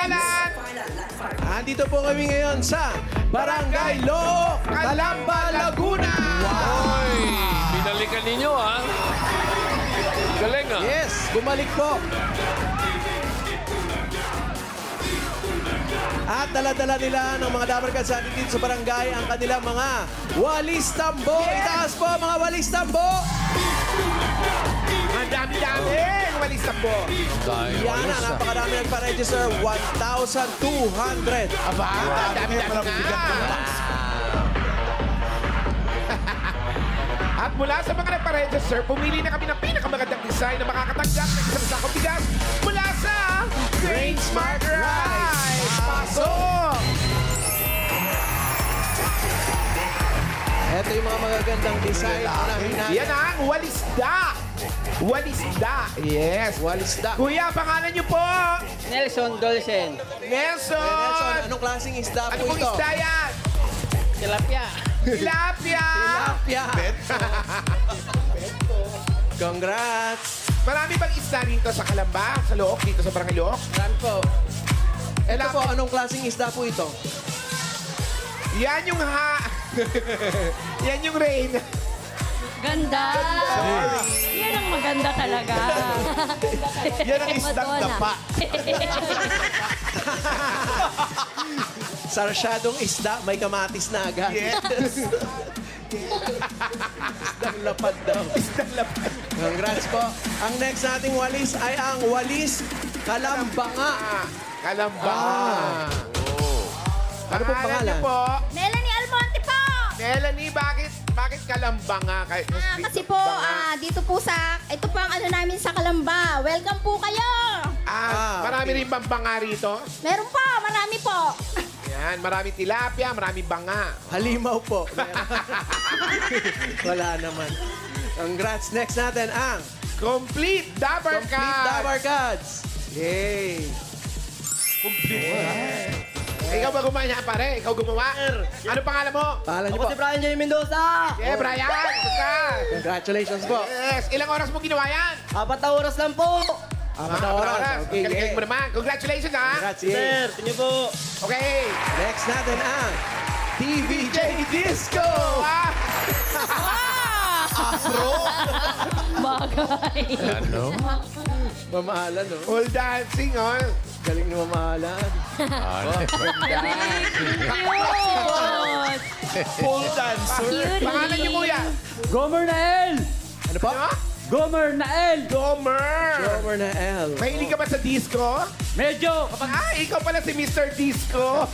pangalan? Andito po kami ngayon sa Barangay Lo, Calamba, Laguna. Hoy, binalikan ninyo, ha? Galing, ha? Yes, bumalik po. At dala-dala nila ng mga Dabar Cats atin dito sa barangay ang kanilang mga walis tambo. Itaas po mga walis tambo. Ang dami-dami. Walis tambo. Yan na, napakarami nagpa-register. 1,200. Aba, ang dami-dami na. At mula sa mga nagpa-register, pumili na kami ng pinakamagandang design na makakatanggap ng isang sakong bigas mula sa Grain Smart Rice. Pasok! Ito yung mga magagandang design. Unahin natin. Yan ang walisda. Walisda. Yes. Walisda. Kuya, pangalan niyo po? Nelson Dolcen. Nelson. Nelson, anong klaseng isda Ano po pong ito? isda yan? Tilapia. Tilapia. Tilapia. Congrats. Marami bang isda dito sa Calamba? Sa Looc? Dito sa Barangay Looc? Ran po. Ito po, anong klaseng isda po ito? Yan yung Yan yung rain. Ganda. Yan ang maganda talaga. Yan ang isdang dapa. Sarsyadong isda, may kamatis na agad. Yes. Isdang lapad daw. Isdang lapad. Congrats po. Ang next nating walis ay ang walis Kalambanga. Kalamba. Ano pong pangalan? niyo po? Melanie Almonte po. Melanie, bakit Kalambanga? Kasi po, dito po ito po ang ano namin sa Kalamba. Welcome po kayo. Marami rin bang banga rito? Meron po, marami po. Yan, marami tilapia, marami banga. Halimaw po. Wala naman. Congrats. Next natin ang Complete Dabar Cats. Complete Dabar Cats. Yay! Ikaw ba gumawa niya, pare? Ikaw gumawa? Ano pangalan mo? Pangalan niyo Ako po. si Brian J. Mendoza. Yeah, Brian. Basta. Congratulations po. Yes. Ilang oras mo ginawa yan? 4 na oras lang po. Apat na oras. Okay, Galing mo naman. Congratulations, ha? Congrats. Yay. Sir, tingin po. Okay. Next natin ang TVJ Disco. Ah, Bagay. Ano? Mamahalan, no? all dancing, oh. Galing na mamahalan. Ano? Cute. Full dancer. Cute. Pangalan niyo, kuya? Gomer Nael. Ano po? Ano? Gomer Nael. Gomer. Over na L. Mahilig ka ba sa disco? Medyo. Ikaw pala si Mr. Disco.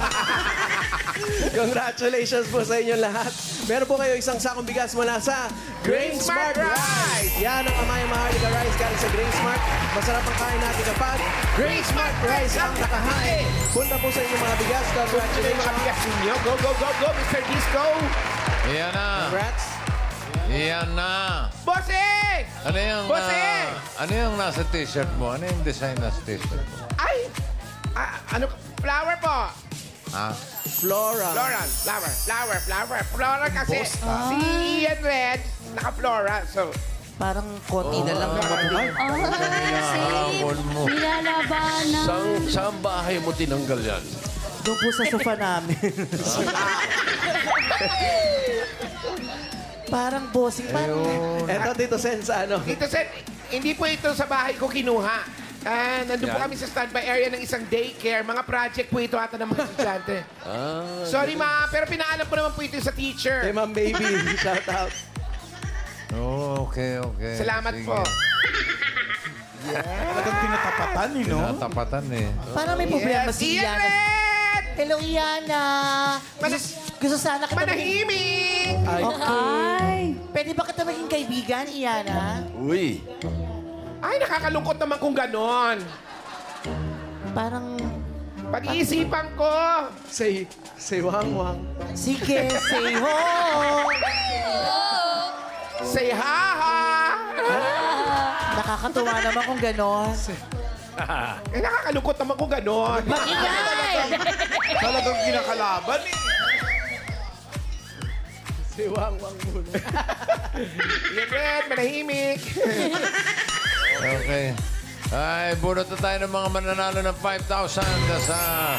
Congratulations po sa inyo lahat. Meron po kayo isang sakong bigas mula sa Grain Smart Rice. Yan ang Amaya Maharlika Rice galing sa Grain Smart. Masarap ang kain natin kapag Grain Smart Rice ang nakahain. Punta po sa inyong mga bigas. Ito yung mga Congratulations. bigas ninyo. Go, go, go, go, Mr. Disco. Iyan na. Congrats. Iyan na. Bossing! Ano yung, Bossing! ano yung nasa t-shirt mo? Ano yung design nasa t-shirt mo? Ay! Ano? Flower po. Ha? Flora. Flower kasi si Ian Red, naka-flora. So, Parang konti na lang naman. Hinahabol mo. Nilalabanan. Saan bahay mo tinanggal yan? Doon po sa sofa namin. Parang bossing. Parang... Eto, Tito Sen, sa ano? dito sa, hindi po ito sa bahay ko kinuha. Nandun po Yan. kami sa standby area ng isang daycare. Mga project po ito ata ng mga estudyante. Sorry ma, pero pinaalam po naman po ito sa Kay teacher. Ma'am Baby. Shout out. Oh, okay. Salamat Sige. po. Talagang tinatapatan, eh, no? Tinatapatan eh. Parang may problema Yes, si Ian Iana. Red! Hello, Iana. Gusto sana kita... Manahimik! Ay. Pwede ba kita maging kaibigan, Iana? Uy. Ay, nakakalungkot naman kung ganon. Parang... Pag-iisipan ko. Say Wang Wang. Sige, say ho! Say ha-ha! Nakakatuwa naman kung ganon. Nakakalungkot naman kung ganon. Mag-ingay! Talagang kinakalaban, eh. Si Wang Wang muna. Ian Red, manahimik. Okay. Ay, bunot na tayo ng mga mananalo ng 5,000 sa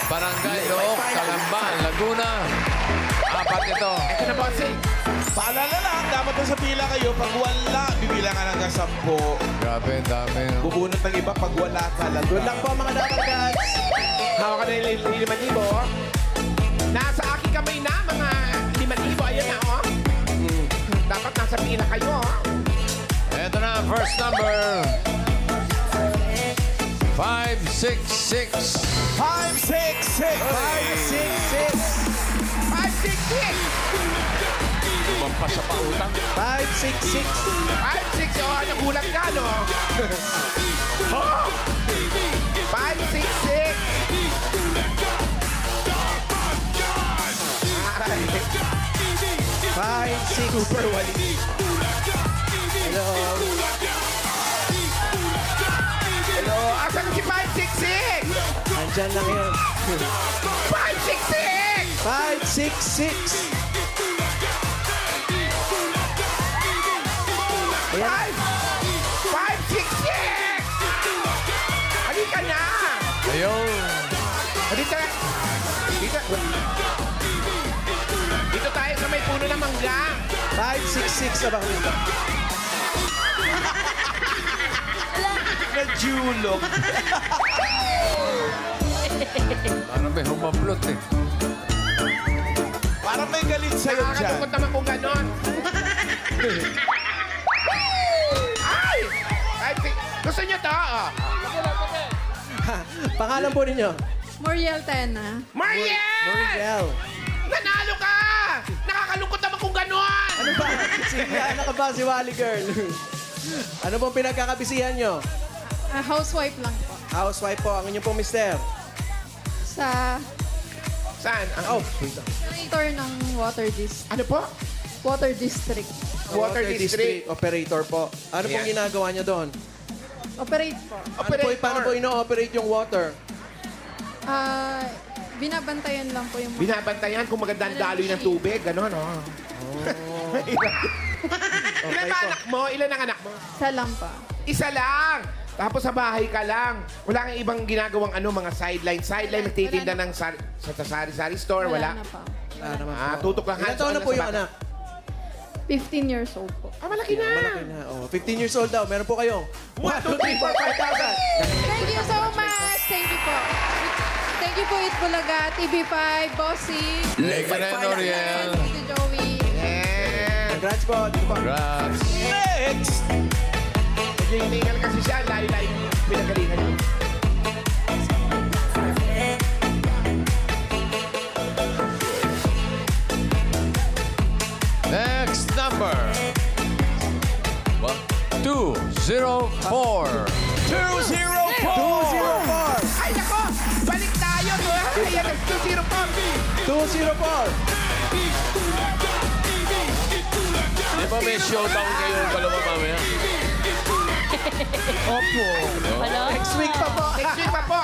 Barangay Looc, Calamba, Laguna. Apat ito. Ito na, bossing. Paalala lang, dapat na sa pila kayo. Pag wala, bibilangan hanggang 10. Grabe, ang dami. Bubunot ng iba pag wala talaga. Good luck po mga Dabar Cats. Hawak ka na yung 5,000. Nasa aking kamay na, mga 5,000. Ayan na, oh. Dapat nasa pila kayo, oh. Ito na, first number. 566. 566! 566. 566! Mampas sa pautang. 566. 566, oh, nagulat ka, no? Oh! 566! Aray. 566. Super wali. Hello. Hello, asan si 566? Andyan lang yun. 566! 566. Ayan. 566! Halika na! Ayun. Dito. Dito tayo sa may puno ng mangga. 566 na ba ito? Nag-julog. Parang may humablot eh. Parang may galit sa'yo dyan. Nakakalungkot naman kung ganon. Ay! Gusto niyo to? Oh. Pangalan po ninyo? Muriel Tena. Mariel! Muriel. Nanalo ka! Nakakalungkot naman kung ganon. Ano ba? Ano ka ba si Wally Girl? Ano pong pinagkakabisihan nyo? Housewife lang po. Housewife po. Ang inyong pong mister. Sa Saan? Oh, operator ng Ano po? Water District. Water District. Operator po. Ano pong Ayan. ginagawa nyo doon? Operate po. Paano po ino-operate yung water? Binabantayan lang po yung mga... Binabantayan kung magandang daloy ng tubig. Ganon, oh. Ilan ba anak mo? Ilan ang anak mo? Sa lampa. Isa lang. Tapos sa bahay ka lang. Wala kang ibang ginagawang ano, mga sideline. Sideline, nagtitinda ng sa sari-sari store. Wala. na pa. Wala naman po. Tutok lang. Ilan taon na po yung anak? 15 years old po. Malaki na. Malaki na. Oh, 15 years old daw. Meron po kayong 1, 2, 3, 4, 5,000. Thank you so much. Thank you po. Thank you po, Itbulaga, TV5, Bossy, Lega na, Noriel. Thank you, Joey. Yeah. Congrats po. Dito po. Congrats. Next! Naging kasi siya. Layo-layo. Pinagalingan niya. Next number. 204. 204! 204. Ay, nako! Balik tayo, no? Ayan, 204. 204. Di ba may showdown kayo dalawa mamaya? Opo. Next week pa po. Next week pa po.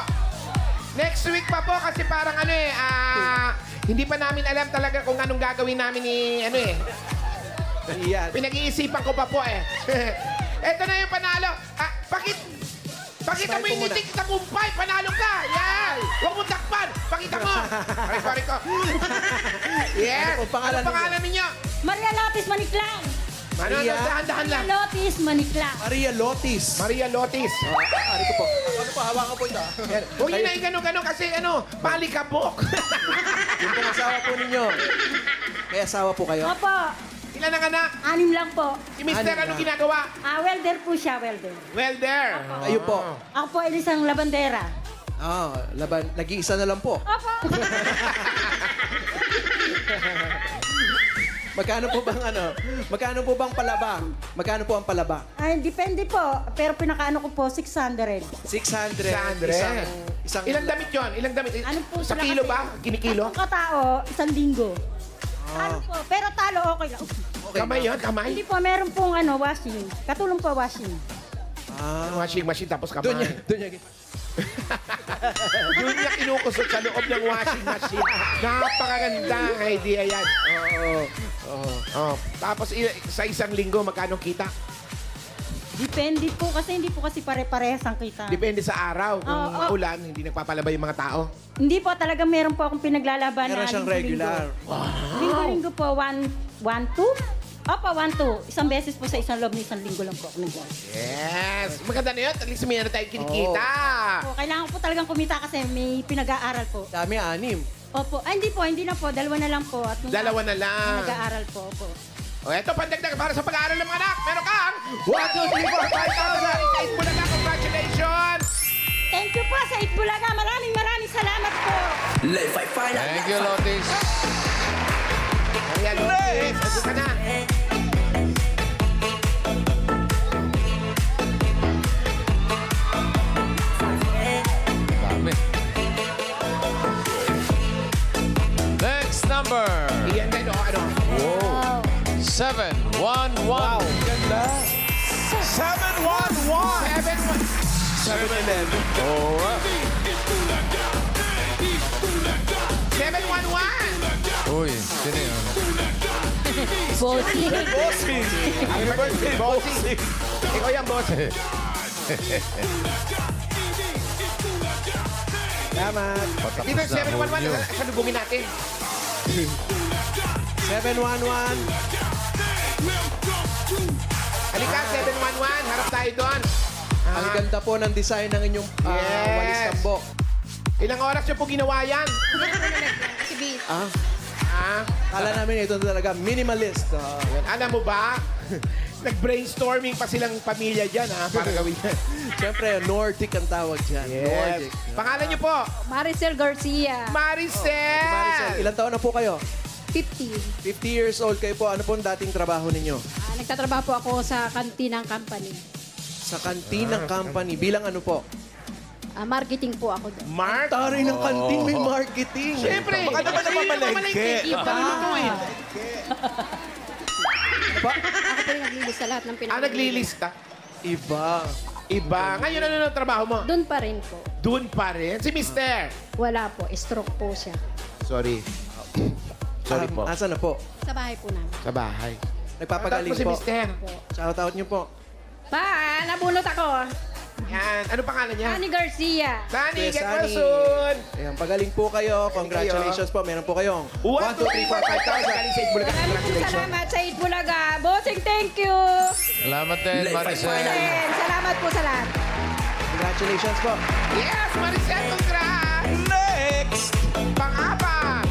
Next week pa po kasi parang ano eh, hindi pa namin alam talaga kung anong gagawin namin ni ano eh. Ayan. Pinag-iisipan ko pa po eh. Eto na yung panalo. Pakita mo yung nitik sa kumpay. Panalo ka. Yan. Huwag mo takpan. Pakita mo. Pare ko. Yes. Ano po pangalan Ano pangalan ninyo? Maria Lotis Maniklang. Ano, Maria? dahan-dahan lang. Lotis Maniklang. Maria Lotis. Maria Lotis. Ari ko po. Ano po, hawakan po ito. Yan. Huwag nyo na yung gano'n-gano'n kasi ano, palikabok. Yung pong asawa po ninyo. May asawa po kayo? Opo, Ilan ang anak? 6 lang po. Si Mister, Ano anong na? ginagawa? Welder po siya, welder. Welder. Ayun po. Ako po ay isang labandera. Laban. Nag-iisa na lang po. Opo. Magkano po bang palaba? Magkano po ang palaba? Ay, depende po. Pero pinakaano ko po, 600. 600. Sandre. Isang Ilang damit yon? Ilang damit? Ano po Sa sila kilo kasi? ba? Kinikilo? Ang katao, 1 linggo. Ano po, pero talo okay lang. Okay, Kamay ma'am. yon? Kamay? Hindi po, meron pong washing. Katulong po washing. Washing machine tapos kamay. Doon niya. Doon niya kinukusot sa loob ng washing machine. Napakagandang idea yan. Oo. Tapos sa isang linggo, magkano kita? Depende po kasi hindi po kasi pare-parehas ang kita. Depende sa araw. Kung Oo. ulan, hindi nagpapalaba yung mga tao. Hindi po talaga meron po akong pinaglalaban Meron na siyang linggo-linggo. regular. Linggo-linggo po, 1-2? Opo, 1-2. Isang beses po sa isang loob ng isang linggo lang po ako nag-work. Yes! Maganda na yun. At least may ano tayong kinikita. Po, kailangan po talagang kumita kasi may pinag-aaral po. Dami, 6. Opo. Ay, hindi na po. Dalawa na lang po. At nung Dalawa na lang. nag-aaral po. Opo. O, eto, pandagdag para sa pag-aaral ng mga anak. Meron kang 1, 2, 3, 4, 5,000. Sa Itbulaga, congratulations! Thank you po sa Itbulaga. Maraming salamat po. Thank you, Lotis. Ayan, Lotis. Ando ka na. Dami. Next number. Iyan din, ano? 711. Ganda. 711. 711. Oh, 711. Uy, sino yun? bossing. Happy birthday, bossy. Ikaw yan, boss. Salamat. Dito, 711. Salubungin natin. 711. Halika, 711. Harap tayo doon. Ang ganda po ng design ng inyong Yes. walis tambo. Ilang oras niyo po ginawa yan? Si Beat. Kala namin ito talaga minimalist. Alam mo ba? Nag-brainstorming pa silang pamilya dyan, para gawin yan. Siyempre, Nordic ang tawag dyan. Nordic. Pangalan niyo po? Maricel Garcia. Maricel. Maricel, ilan taon na po kayo? 50. 50 years old kayo po. Ano po ang dating trabaho ninyo? Nagtatrabaho po ako sa kantinang company. Sa kantinang company. Bilang ano po? Marketing po ako doon. Mark? Taray ng kantin, may marketing. Siyempre. Baka naman namamalengke. Iba ito eh. Ako po yung naglilista lahat ng pinag- Naglilista. Iba. Iba. Ngayon, ano na trabaho mo? Doon pa rin po. Doon pa rin. Si Mister. Wala po. Stroke po siya. Sorry. Sorry po. Asa na po? Sa bahay po namin. Sa bahay. Nagpapagaling Si po. Mister. Shout out niyo po. Pa, nabunot ako. Yan. Ano pangalan niya? Ani Garcia. Sunny, Yes, get well Sunny. soon. Ayan, pagaling po kayo. Congratulations po. Meron po kayong 1, 2, 3, 4, 5,000. Galing sa Itbulaga. Maraming po Congratulations. salamat sa Itbulaga. Bossing, thank you. Salamat din, Maricel. And salamat po sa lahat. Congratulations po. Yes, Maricel, congrats. Next Pang-apat.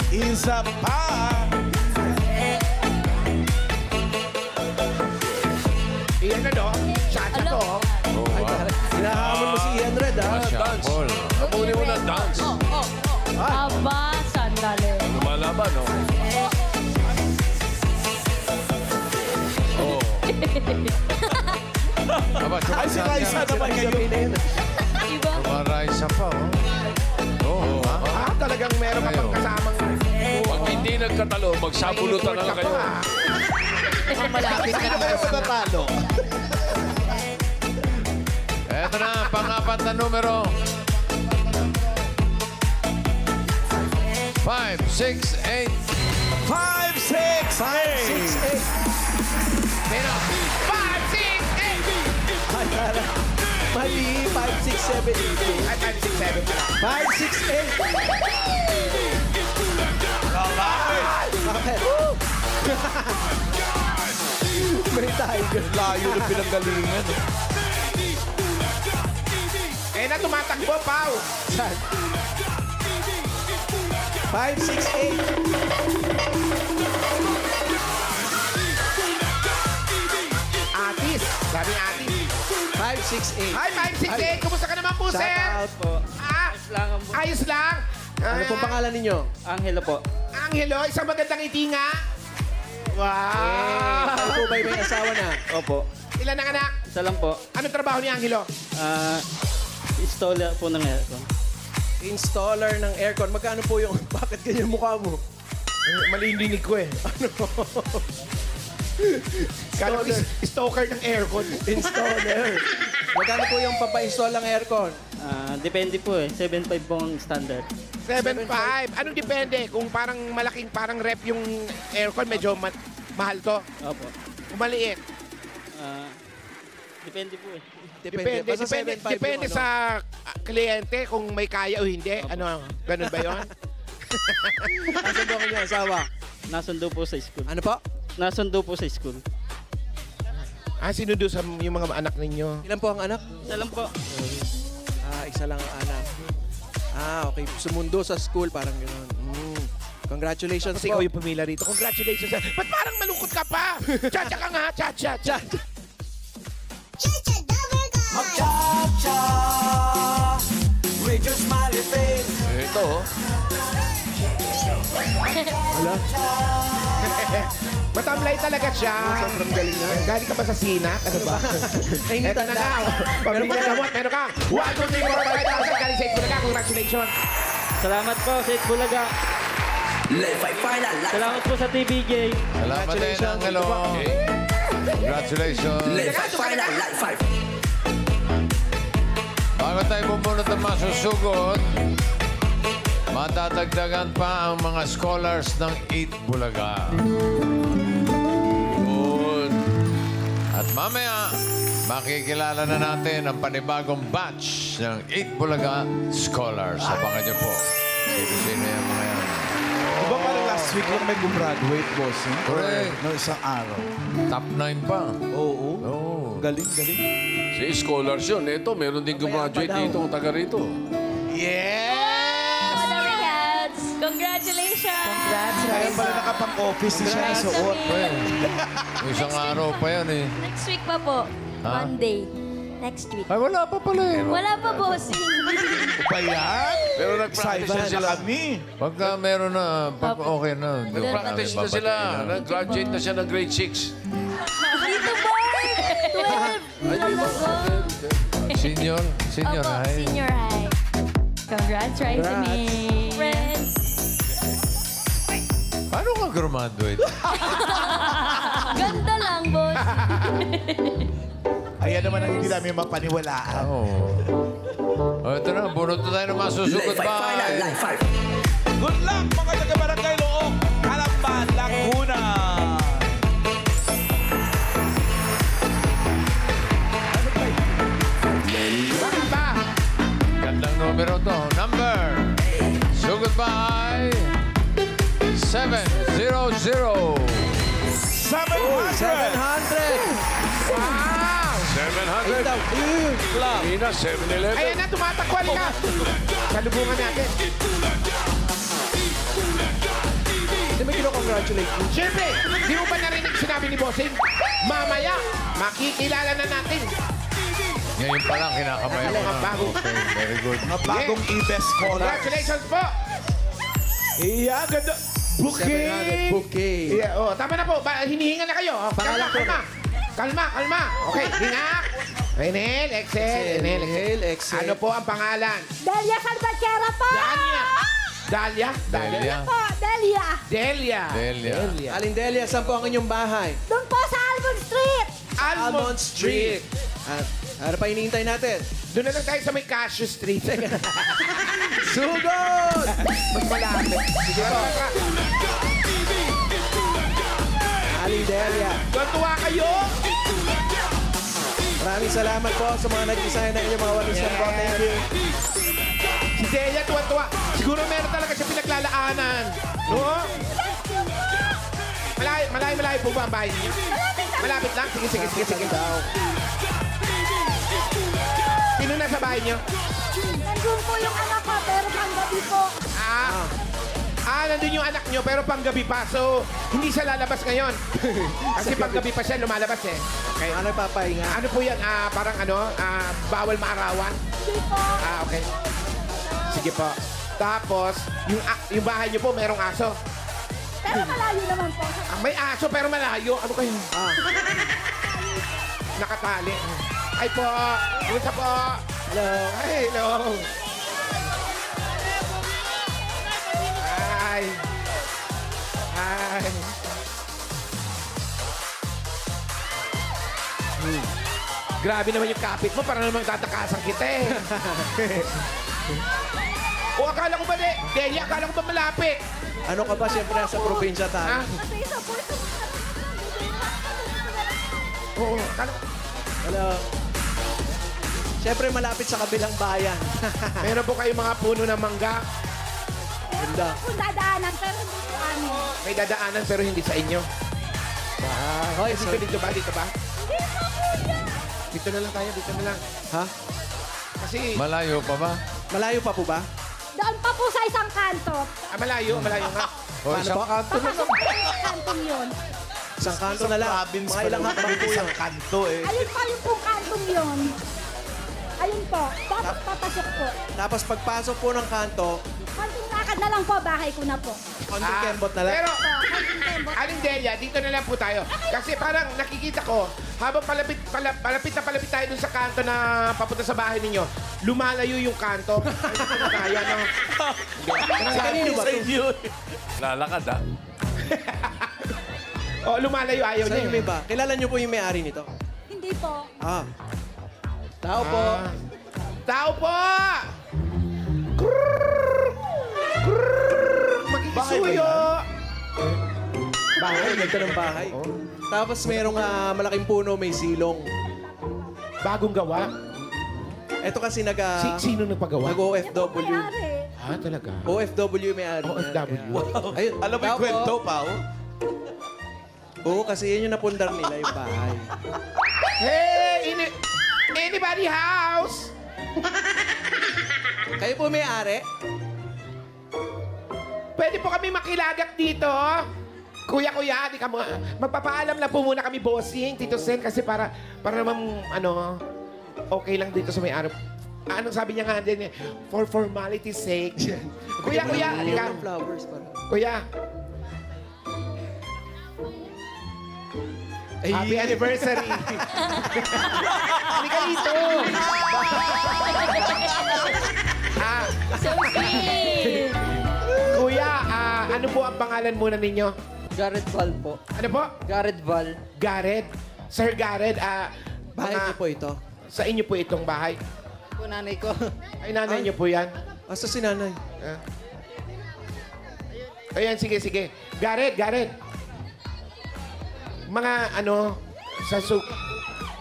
isa pa. Iyan na do. Chacha to. Oh, wow. Hinahamon mo si Ian Red, ha? Shampoo. Abunin mo na dance. Aba, sandali. Lumalaban, no? Oh. Aba, Ay, si Raisa naman ngayon. Raisa pa, oh. Oo, ha? Talagang meron ka pang kasamang... Pag hindi nagkatalo, magsabulutan na lang kayo. Malapit Sino ba yung matatalo? Eto na, pang-apat na numero. 5, 6, 8. 5, 6, 8. Pero, 5, 6, 8! Mali. 5, 6, 7, 8. Ay, 5, 6, 7 pala. 5, 6, 8. Bakit? May tiger. Layo ng pinanggalingan. Eh na, tumatakbo, Pao. 5, 6, 8. Atis. Sabi Atis. 5, 6, 8. Hi, 5, 6, 8. Kumusta ka naman po, Shout sir? out po. Ayos lang. Ano pong pangalan ninyo? Angelo po. Angelo, isang magandang ngiti nga. Wow! Ano po ba may asawa na? Opo. Ilan ang anak? Isa lang po. Anong trabaho ni Angelo? Installer po ng aircon. Installer ng aircon. Magkano po yung... Bakit ganyan mukha mo? Mali yung dinig ko eh. Kala ko stalker ng aircon. Installer. Magkano po yung papa-install ng aircon? Depende po eh. 7.5 po ang standard. 7.5. Anong depende? Kung parang malaking, parang rep yung aircon, medyo mahal to. Opo. Kung maliit. Depende po eh. Depende, Basta depende, 7.5 depende yung ano. sa kliyente kung may kaya o hindi. Ano, ganun ba yun? Nasaan po ang inyong asawa? Nasundo po sa school. Ano po? Nasundo po sa school. Sinundo sa yung mga anak ninyo. Ilan po ang anak? Isa lang po. Isa lang ang anak. Okay. Sumundo sa school, parang gano'n. Congratulations Kasi po. ikaw yung pumila rito. Congratulations. Ba't parang malungkot ka pa? Chacha ka nga, chacha. Chacha. Mag-cha-cha with your smiley face. Ito, oh. Wala. Matamlay talaga siya. Sobrang galing na. Galing ka ba sa Sina? Ano ba? Ay, hindi Eto na tanda. na. Pabili ka gamot. Meron ka. 1, 2, 3, 4, 5,000. Galing sa Itbulaga. Congratulations. Salamat po sa Itbulaga. Salamat po sa TVJ. Salamat din, Angelo. Congratulations. Bago tayo bumunot ng masusugot, matatagdagan pa ang mga scholars ng 8 Bulaga. Good. At mamaya, makikilala na natin ang panibagong batch ng 8 Bulaga scholars. Abangan niyo po. Sino yung mga yan? Diba parang last week lang may gumraduate, bossing? Correct. No, isang araw. Top 9 pa. Oo. Oh. Galing, galing. Si scholars yun. Ito, meron din gumraduate dito, taga rito. Yes! Congratulations! Kaya pala nakapang-office siya. Suot. Isang araw pa yan eh. Next week pa po. Ha? Monday. Next week. Ay, wala pa pala eh. Wala pa, bossing. Pa yan? Pero nag-practice na sila. Kami. Pagka meron na, pag okay na. Nag-practice na sila. Nag-graduate na siya ng grade 6. Dito po! 12. Senior Opo, high. senior high. Congrats, Rise Me. Friends. Paano ka graduate? Ganda lang, boss. Ayan naman ang hindi namin mapaniwalaan. Oh, ito na, bunot na tayo ng masusugot ba? Good luck mga taga-Barangay Loong, Calamba, Laguna. Bakit ba? Gandang numero to. Number. Sugot ba ay 700. 700! 700! 700. Ina, 7-Eleven. Ayan na, tumatakwan ka. Salubungan natin. Hindi mo kino-congratulate mo. Siyempre, di mo ba narinig sinabi ni Bossing? Mamaya, makikilala na natin. Ngayon pa lang, kinakamay mo Mga na. bago. Okay, very good. Mga bagong e-best scholars. Congratulations po. Iya, ganda. Bouquet. 700 bouquet. Yeah, tama na po. Hinihinga na kayo. Pangalan ko. Kalma. Okay, hinga. Inhale, exhale. Inhale, exhale. Ano po ang pangalan? Delia Salvatierra po! Dalia? Delia. Po, Delia. Delia. Delia. Aling Delia, saan po ang inyong bahay? Doon po sa Almond Street. Almond Street. At ano pa hinihintay natin? Doon na lang tayo sa may Cashew Street. Sugod! Mas malapit. Sige po. Aling Delia. Tuwa kayo. Maraming salamat po sa mga nag-design ng inyong mga walis po. Thank you. Si Delia, tuwa-tuwa. Siguro meron talaga siya pinaglalaanan. No? Malayo po ba ang bahay niyo? Malapit lang? Sige. Sino nasa bahay niyo? Nandun po yung anak ko, pero panggabi po. Nandun yung anak niyo, pero panggabi pa. So, hindi siya lalabas ngayon. Kasi panggabi pa siya, lumalabas eh. Okay. Ano papahinga? Ano po yan? Parang bawal maarawan? Hindi po. Okay. Sige po. Tapos, yung bahay niyo po, merong aso. Pero malayo naman po. May aso, pero malayo. Ano kayo? Nakatali. Ay po. Kumusta po? Hello. Ay, hello. Hi. Grabe naman yung kapit mo. Para naman tatakasan kita eh. O, akala ko ba, Delia, akala ko ba malapit? Ano ka ba? Siyempre nasa probinsya tayo. Ha? Kasi isa po ito. Oo, akala ko. Hello. Siyempre, malapit sa kabilang bayan. Meron po kayong mga puno ng mangga. Ganda. Kung dadaanan, pero hindi po amin. May dadaanan pero hindi sa inyo. Hoy, Dito ba? Dito ba? Dito na lang tayo, dito na lang. Ha? Kasi, Malayo pa ba? Malayo pa po ba? Doon pa po sa isang kanto. malayo nga. O, isang kanto na lang. Kantong yun. Isang kanto na lang. Mga ilang hakbang po yun. Kanto eh. Ayun pa yung pong kantong yun. Ayun po. Tapos papasok po. Tapos pagpasok po ng kanto, Kantong lakad na lang po, bahay ko na po. konting kembot na lang. Pero, Kantong tembok. Aling Delia, dito na lang po tayo. Kasi parang nakikita ko, habang palapit na palapit tayo dun sa kanto na papunta sa bahay ninyo, lumalayo yung kanto. Ay, dito na tayo, no? Si kanino ba to? Lalakad, ha? Oh, lumalayo, ayaw Sa niya. inyo ba? Kilala niyo po yung may-ari nito? Hindi po. Ah. Tao po. Tao po! Krrrr! Krrrr! Makikisuyo! Bahay, ganda ng bahay. Tapos merong malaking puno, may silong. Bagong gawa? Ito kasi Sino nagpagawa? nag-OFW. Mayari. Ah, talaga? OFW yung may-ari. OFW. Wow. Ayun, Alam mo tao yung po. kwento, Pao? Oo, kasi yun yung napundar nila yung bahay. Hey! Anybody house? Kayo po may-ari? Pwede po kami makilagak dito? Kuya, di ka magpapaalam lang po muna kami, bossing, Tito Sen, kasi para naman, okay lang dito sa may-ari. Anong sabi niya nga din, for formality's sake. Kuya, di ka. Flowers para. Kuya. Happy anniversary. Hindi ka dito. Kuya, ano po ang pangalan muna ninyo? Garrett Val po. Ano po? Garrett Val. Garrett. Sir Garrett, Bahay niyo po ito. Sa inyo po itong bahay. Po nanay ko. Ay, nanay niyo po yan. Asa si nanay? Ayan, sige. Garrett. Mga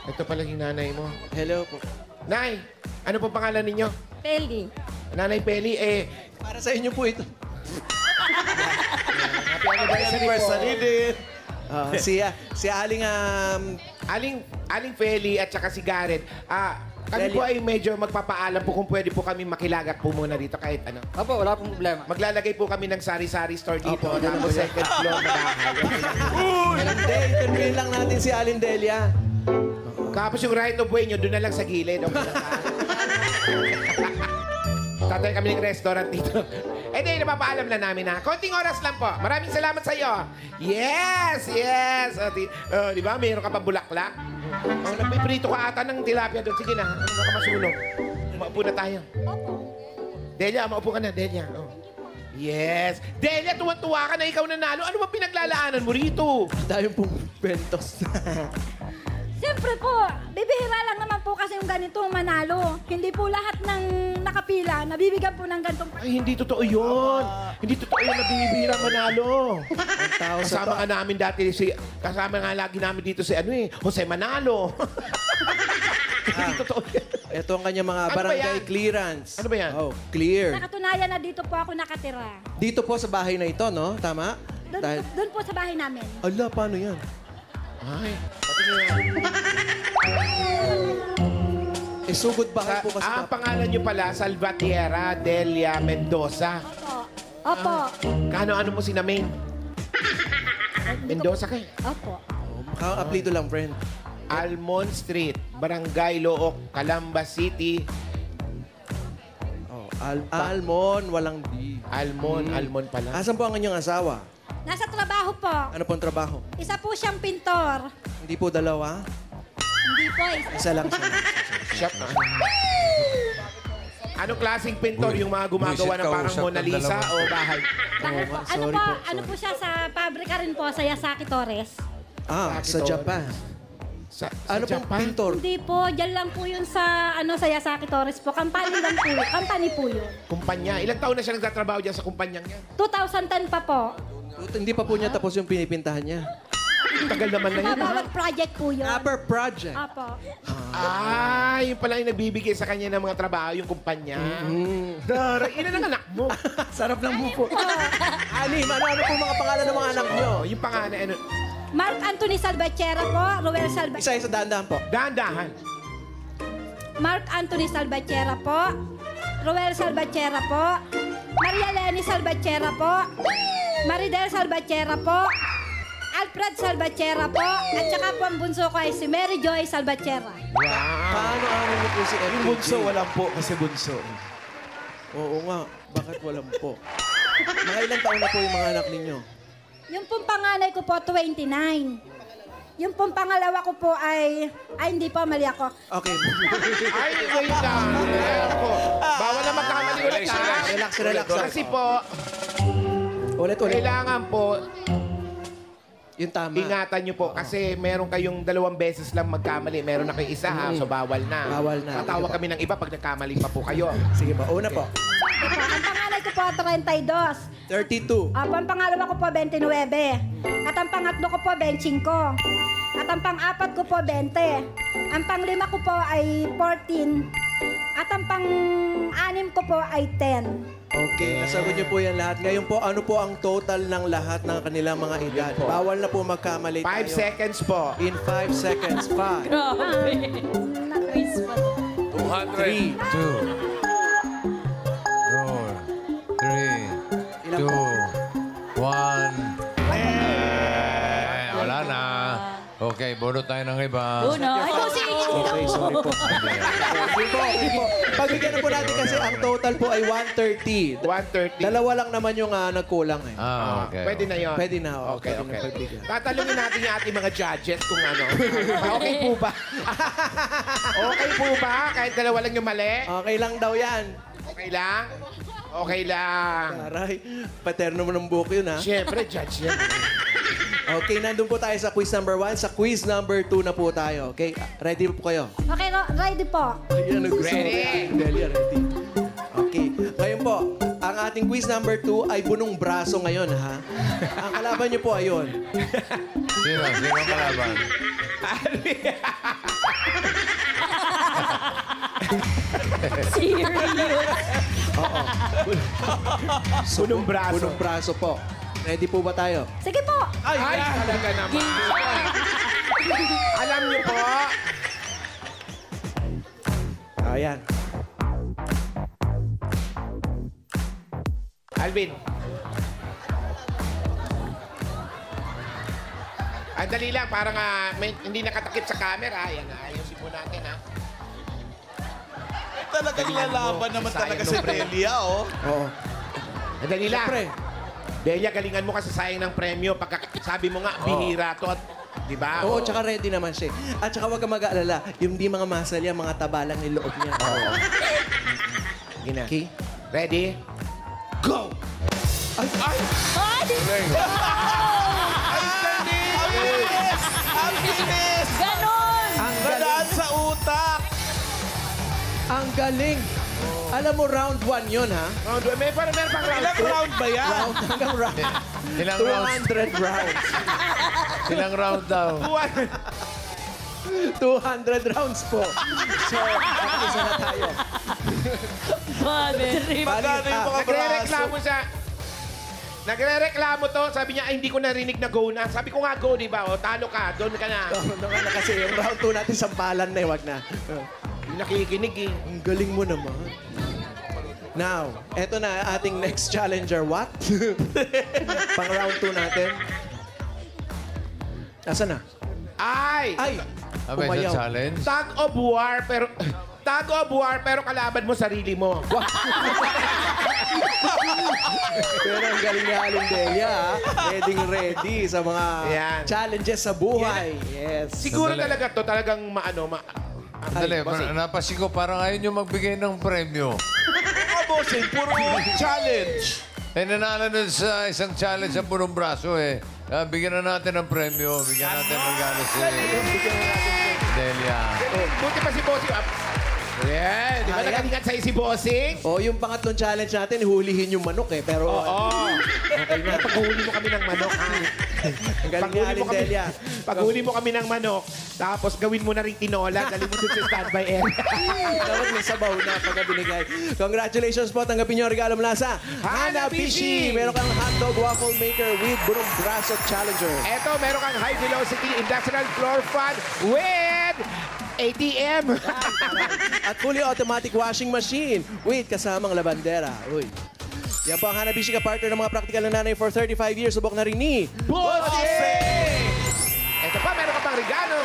ito pala yung nanay mo. Hello po. Nay, ano po pangalan ninyo? Peli. Nanay Peli, Para sa inyo po ito. happy anniversary din. Si Aling Aling Peli at saka si Garrett, kami po ay medyo magpapaalam po kung pwede po kami makilagak po muna dito kahit ano. Opo, wala pong problema. Maglalagay po kami ng sari-sari store dito. Opo, Tapos second floor na bahay. Hindi, interviewin lang natin si Aling Delia. Tapos yung right of way nyo, doon na lang sa gilid. Okay lang ba? Tatay kami ng restaurant dito. Hindi, napapaalam lang namin na. Konting oras lang po. Maraming salamat sa iyo. Yes! Di ba? Mayroon ka pa bulaklak. Nagpiprito ka ata ng tilapia doon. Sige na. Ano ka masunog? Maupo na tayo. Delia, maupo ka na. Delia. Oh. Yes. Delia, tuwan-tuwa ka na ikaw nanalo. Ano ba pinaglalaanan mo rito? Dahil pong bentos. Siyempre po, bibihira lang naman po kasi yung ganitong manalo. Hindi po lahat ng nakapila, nabibigyan po ng ganitong... Ay, hindi totoo yun. Hindi totoo yun na bibihira manalo. Ang tao sa Kasama nga namin dati kasama nga lagi namin dito si Jose Manalo. Hindi totoo yan. Ito ang kanyang mga Ano ba barangay yan? clearance. Ano ba yan? Oh, clear. Nakatunayan na dito po ako nakatira. Dito po sa bahay na ito, no? Tama? Doon po sa bahay namin. Ala, paano yan? Ay, pati nga. Sugod bahay po kasi. Ang pangalan nyo pala, Salvatierra Delia Mendoza. Opo. Kano-ano mo si Namain? Mendoza ka eh. Opo. Aplido lang, friend. Almond Street, Barangay Look, Calamba City. Oh, Almon, walang D. Almond pala. Asan po ang inyong asawa? Nasa trabaho po. Ano pong trabaho? Isa po siyang pintor. Hindi po dalawa? Hindi po. Isa lang siya. Shop na. Anong klaseng pintor? Yung mga gumagawa ng parang Mona Lisa o bahay? Ano po siya sa pabrika rin po, sa Yasaki Torres. Sa Japan. Sa Ano pong Japan? pintor? Hindi po, dyan lang po yun sa Yasaki Torres po. Company lang po. Company po yun. Kumpanya. Ilang taon na siya nagtatrabaho dyan sa kumpanyang yan? 2010 pa po. Hindi pa po niya tapos yung pinipintahan niya. Tagal naman na yun, ha? Bawat project po yun. Upper project. Apo. Yun pala yung nagbibigay sa kanya ng mga trabaho, yung kumpanya. Ilan ang anak mo? Sarap ng bupo. Anim, ano po mga pangalan ng mga anak nyo? Yung pangalan, ano? Mark Anthony Salvatierra po. Roel Salvatierra. Isa-isa dahan-dahan po. Dahan-dahan. Mark Anthony Salvatierra po. Roel Salvatierra po. Maria Leni Salvatierra po. Maridel Salvatierra po. Alfred Salvatierra po. At saka po ang bunso ko ay si Mary Joy Salvatierra. Paano ano niyo po si FPJ? Yung bunso, walang po kasi bunso. Oo nga, bakit walang po? Mga ilang taon na po yung mga anak ninyo? Yung pong panganay ko po, 29. Yung pong pangalawa ko po ay hindi po, mali ako. Okay. Ay, wait lang. Ako. Bawal na magkamali ulit, ha? Relax. Kasi po, Ulit. kailangan po, Yung tama. ingatan nyo po. Kasi meron kayong 2 beses lang magkamali. Meron na kayo isa, ha? So, bawal na. Bawal na. Tatawag kami ng iba pag nagkamali pa po kayo. Sige po, una po. Ang panganay ko po, 32. 32. Ang pangalawa ko po, 29. At ang pangatlo ko po, 25. At ang pang-apat ko po, 20. Ang pang-lima ko po ay 14. At ang pang-anim ko po ay 10. Okay, nasagot niyo po yan lahat. Ngayon po, ano po ang total ng lahat ng kanilang mga edad? Bawal na po magkamali 5 tayo. seconds po. In 5 seconds. 5, Grabe. Na-quiz pa. 200. 2, 3, 2, 1. Wala na. Okay, bunot tayo ng iba. Uno. Ay, kung sige. Okay, sorry po. Sige po. Pagbigyan na po natin kasi ang total po ay 130. 130. Dalawa lang naman yung nagkulang eh. Okay. Pwede na yun. Pwede na. Okay. Pwede na pagbigyan. Tatalungin natin yung ating mga judges kung ano. Okay po ba? Okay po ba? Kahit dalawa lang yung mali? Okay lang daw yan. Okay lang? Okay lang. Aray, paterno mo ng buhok yun ha. Siyempre, judge yan. Okay, nandun po tayo sa quiz number 1. Sa quiz number 2 na po tayo. Okay, ready po kayo? Okay, ready po. Ayan, ang gusto Ready. mo. Delia, ready. Okay, ngayon po, ang ating quiz number 2 ay bunong braso ngayon, ha? Ang kalaban niyo po ayun. Sino ang kalaban? Sunong braso. Bunong braso po. Ready po ba tayo? Sige po. Ay, talaga naman. Alam niyo po, Ayan. Alvin. Ang dali lang, parang hindi nakatakip sa camera. Ayan, ayusin po natin, ha? Talagang lalaban naman talaga si Delia, oh. Oo. Ang dali lang. Siyempre. Delia, galingan mo kasi sayang ng premyo. Pagka sabi mo nga, bihira to. At, di ba? Oo, tsaka ready naman siya. At tsaka huwag ka mag-aalala. Yung di mga muscle yan, mga taba lang yung loob niya. Oo. Gina. Okay? Ready? Go! Ay! Ay, ang bilis! Ganon! Ang Nadaan galing! sa utak! Ang galing! Alam mo, round 1 yun, ha? Round 1. Meron pang round Ilang 2. round ba yan? Round hanggang round. Ilang rounds? 200 rounds. Ilang round daw? 200 rounds po. So, isa na tayo. Magkano yung mga braso? Nagre-reklamo siya. Nagre-reklamo to. Sabi niya, ay, hindi ko narinig na go na. Sabi ko nga, go, di ba? O, talo ka. Doon ka na. Ano na kasi yung round 2 natin sampalan na, wag na. Hindi nakikinig eh. Ang galing mo naman. Now, eto na ating next challenger. What? Pang round 2 natin. Nasaan na? Ay! Ay! Abay, Umayaw. sa challenge? Tag of war, pero... Tag of war, pero kalaban mo sarili mo. Pero ang galing ni Aling Delia, ha? Ready sa mga Ayan. challenges sa buhay. Yes. Siguro Sandali. talaga to, talagang Dali, bossing. napasin ko parang ayaw nyo magbigay ng premyo. Mga bossing, puro challenge. Eh, nanalo nun sa isang challenge sa punong braso eh. Bigyan na natin ng premyo. Bigyan natin ng regalo si Delia. Buti pa si Bossy. Yeah, di ba Ayan. nagalingan sa'yo si Bossing? O, yung pangatlong challenge natin, hulihin yung manok eh. Pero, Oo. okay na. Paghuli mo kami ng manok, ha? Ang galing ni Alin Delia. Paghuli mo kami ng manok, tapos gawin mo na rin tinola, dali mo dun sa standby area. Dapat may sabaw na pagka binigay. Congratulations po. Tanggapin niyo ang regalo mula sa Hanabishi. Meron kang hotdog waffle maker with Bunong Braso Challenger. Eto, meron kang high velocity industrial floor fan with ATM. At fully automatic washing machine with kasamang labandera. Uy. Yan po ang Hanabishi ka-partner ng mga practical na nanay for 35 years. Subok na rin ni Bossing! Eto pa, meron ka pang regalo.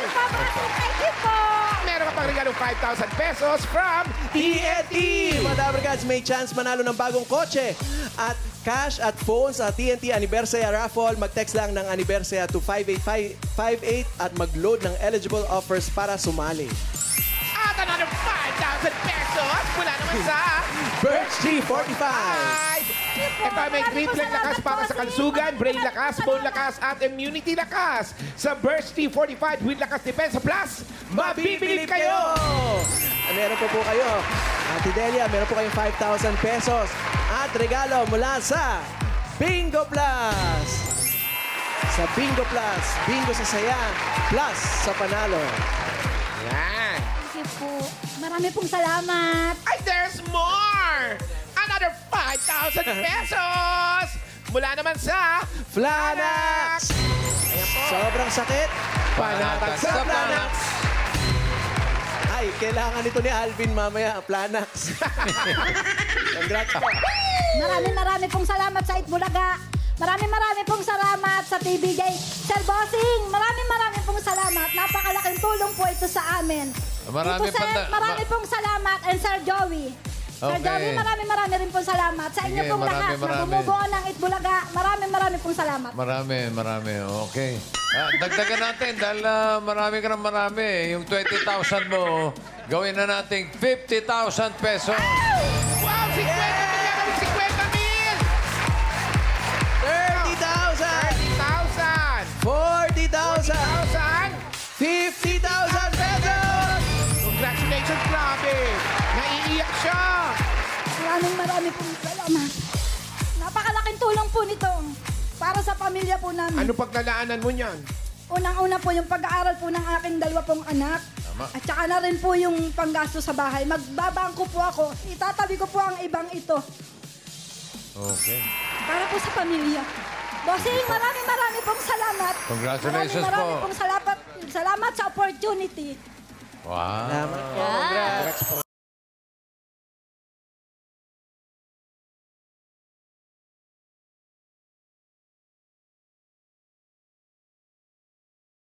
Thank you po. Meron ka pang regalo 5,000 pesos from TNT! Mga Dabarkads, may chance manalo ng bagong kotse at cash at phone sa TNT Anniversary Raffle. Mag-text lang ng Anniversary to 58558 at mag-load ng eligible offers para sumali. At another 5,000 pesos mula naman sa Birch G45! Ito may triple lakas para sa kalsugan, brain lakas, bone lakas, at immunity lakas. Sa Burst T45 with Lakas Depensa Plus, mabibilib kayo! Meron po kayo, Ate Delia, meron po kayong 5,000 pesos at regalo mula sa Bingo Plus! Sa Bingo Plus, bingo sa saya, plus sa panalo. Yan. Thank you po. Marami pong salamat. Ay, there's more! Another 5,000 pesos! Mula naman sa Flanax! Sobrang sakit. Panatag sa Flanax! Ay, kailangan ito ni Alvin mamaya, Flanax. Congrats po. Marami pong salamat sa Itbulaga. Marami pong salamat sa TVJ. Sir Bossing, marami pong salamat. Napakalaking tulong po ito sa amin. Marami Ito, sir, marami pong salamat. And Sir Joey. Sir Okay. Joey, marami rin pong salamat. Sa inyo Sige, pong lahat na marami. bumubuo ng Itbulaga. Marami pong salamat. Marami. Okay. Dagdagan natin dahil marami ka ng marami. Yung 20,000 mo, gawin na natin 50,000 pesos. Wow! 50 mil! 50 mil! 30,000! 30,000! 40,000! 40,000! 50,000 pesos! Congratulations, grabe! Naiiyak siya! Marami pong salamat. Napakalaking tulong po nito para sa pamilya po namin. Ano paglalaanan mo niyan? Unang-una po yung pag-aaral po ng aking 2 anak. Tama. At saka na rin po yung panggasto sa bahay. Magbabangko po ako. Itatabi ko po ang ibang ito. Okay. Para po sa pamilya. Bossing, marami pong salamat. Congratulations marami po. pong salamat sa opportunity. Wow. Salamat po. Congrats.